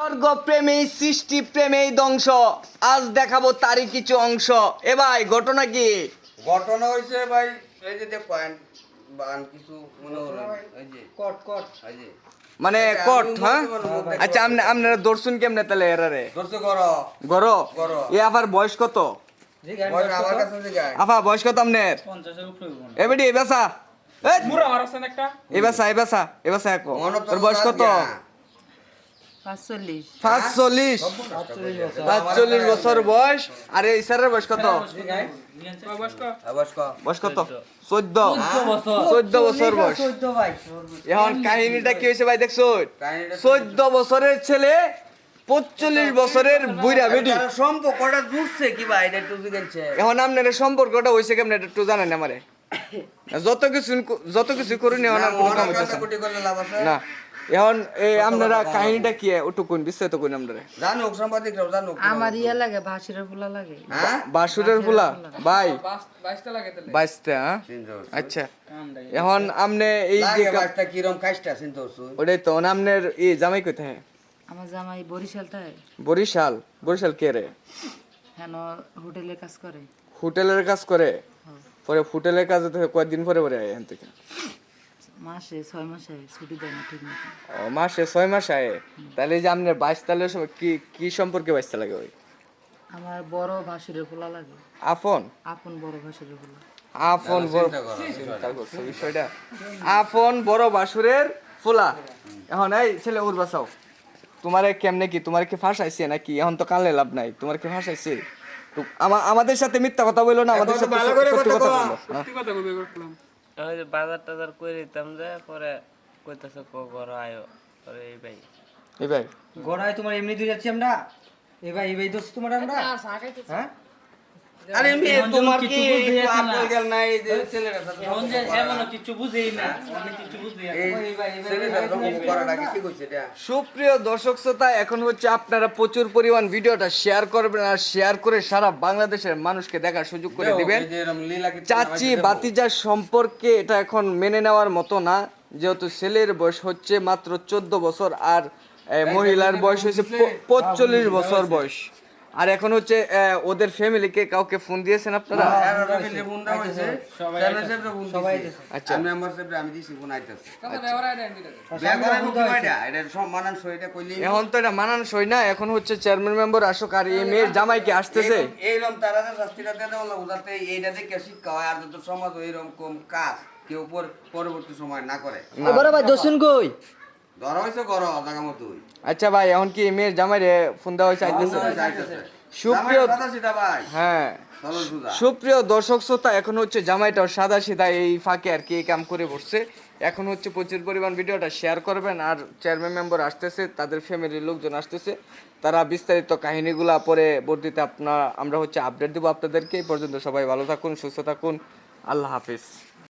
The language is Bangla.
স্বর্গ প্রেমী সৃষ্টি প্রেমী ধ্বংস আজ দেখাবো তারই কিছু অংশ। এ ভাই ঘটনা কি? ঘটনা হয়েছে ভাই, এই যে দেখেন বান কিছু মনে হলো এই যে কট কট এই যে মানে এটা কট, আমি হ্যাঁ? মনে মনে দেখতে আচ্ছা পাচ্ছি। আপনারা দর্শন কেমনে তাহলে এরারে দর্শক করো গরো গরো। এ আবার বয়স কত? জি গান বল আমার কাছে দিকে আফা বয়স কত আপনার? 50 এর উপরে হইবো না। এ বেটি এ বেসা মুরা মারছেন একটা এ বেসা একো মনে তোর বয়স কত? 45 45 45 বছর বয়স। আর এই স্যারের বয়স কত? জি গান বয়স বয়স কত? 14 বছর বয়স। 14 ভাই এখন কাহিনীটা কি হয়েছে ভাই দেখছো? কাহিনীটা 14 বছরের ছেলে 45 বছরের বুইড়া বেটি। তার সম্পর্কটা জুড়ছে কি ভাই, এটা একটু জিজ্ঞেসছে। এখন আপনার সম্পর্কটা হয়েছে কেমন এটা একটু জানেন আমারে? যত কিছু করুন এখন আর কোনো কাম হইতেছে কোটি করলে লাভ আছে না। এখন এই আপনারা কাহিনীটা কি একটু কোন বিস্তারিত কোন আপনারা? জানুক সাংবাদিকরাও জানুক। আমার ইয়া লাগে ভাসিরের ফুলা লাগে হ্যাঁ বাসুরের ফুলা ভাই 22টা লাগে তাহলে 22টা, হ্যাঁ? চিন্তা করছি। আচ্ছা কাম দেয় এখন আপনি এই যে লাগে বাসটা কিরম কাজটা চিন্তা করছো। ওটাই তো আপনার এই জামাই কোথায়? আমার জামাই বরিশালটায় বরিশাল কে রে? হেন হোটেলে কাজ করে। হোটেলের কাজ করে? হ্যাঁ। পরে হোটেলের কাজে তো কয়েকদিন পরে পরে আয় এখান থেকে। মাসে 6 মাসে ছুটি দেয় না ঠিক মতো। ও মাসে 6 মাস আয়। তাহলে এই যে আপনার 22 তালের সময় কি কি সম্পর্কে 22 লাগে ওই? আমার বড় ভাসিরের ফুলা লাগে, আপন আপন বড় ভাসিরের ফুলা। আপন বড় চিন্তা করো, চিন্তা করছো বিষয়টা। আপন বড় বাসুরের ফুলা। এখন এই ছেলে উর বাসাও, তোমারে কেমনে কি তোমার কি ফাঁসাইছে নাকি? এখন তো কালে লাভ নাই, তোমার কি ফাঁসাইছে? তো আমাদের সাথে মিথ্যা কথা বললো না, আমাদের সাথে ভালো করে সত্যি কথা কথা কও। বললো, হ্যাঁ? ওই যে বাজার টাজার করে দিতাম যে পরে কইতাছে ঘর আয়ো পরে এই ভাই এই ভাই গড়াই তোমার এমনি দিয়ে যাচ্ছি আমরা এই ভাই দোস্ত তোমার আমরা হ্যাঁ আরে মেয়ে এখন তোমার কিছু কি বুঝতে একটু যাচ্ছে না। আকল জ্ঞান নাই যে ছেলেটার সাথে এখন যে এমন কিছু বুঝেই না আমি কিছু বুঝি না এই ছেলেটার সম্পর্ক করাটা কি ঠিক হইছে এটা? সুপ্রিয় দর্শক শ্রোতা, এখন হচ্ছে আপনারা প্রচুর পরিমাণ ভিডিওটা শেয়ার করবেন আর শেয়ার করে সারা বাংলাদেশের মানুষকে দেখার সুযোগ করে দিবেন। এই যে এরম লীলা কীর্তন চাচি আমাদের দেবো। বাতিজার সম্পর্কে এটা এখন মেনে নেওয়ার মতো না, যেহেতু ছেলের বয়স হচ্ছে মাত্র 14 বছর আর মহিলার বয়স হচ্ছে 45 বছর বয়স। আর এখন হচ্ছে ওদের ফ্যামিলিকে কাউকে ফোন দিয়েছেন আপনারা? হ্যাঁ, ফ্যামিলি ফোনটা হইছে, চ্যানেল সাহেবরা ফোন দিছে। আচ্ছা। আমি আমার সাহেবরা আমি দিছি ফোন আইতাছে। বিয়া করার কি কয়টা? এটা সব মানানসই, এটা কইলেই না। এখন তো এটা মানানসই না, এখন হচ্ছে চেয়ারম্যান মেম্বার আসুক আর এই মেয়ের জামাইকে আসতেছে। এইরকম তারা যে শাস্তিটা দিয়ে দেওয়া লাগবে, যাতে এইটা দেখে শিক্ষা হয় আর যত সমাজ এইরকম কাজ কেউ পরবর্তী সময় না করে। বড় ভাই দর্শন কই ধরা হয়েছে করো জায়গা মতোই। আচ্ছা ভাই, এখন কি এই মেয়ের জামাইরে ফোন দেওয়া হয়েছে আইতেছে? সুপ্রিয় ভাই হ্যাঁ চলো সুজা। সুপ্রিয় দর্শক শ্রোতা, এখন হচ্ছে জামাইটাও সাদা সিধা এই ফাঁকে আর কি এই কাম করে বসছে। এখন হচ্ছে প্রচুর পরিমাণ ভিডিওটা শেয়ার করবেন আর চেয়ারম্যান মেম্বার আসতেছে, তাদের ফ্যামিলির লোকজন আসতেছে, তারা বিস্তারিত কাহিনীগুলো পরে বর্ধিতে আমরা হচ্ছে আপডেট দেবো আপনাদেরকে। এই পর্যন্ত সবাই ভালো থাকুন, সুস্থ থাকুন, আল্লাহ হাফিজ।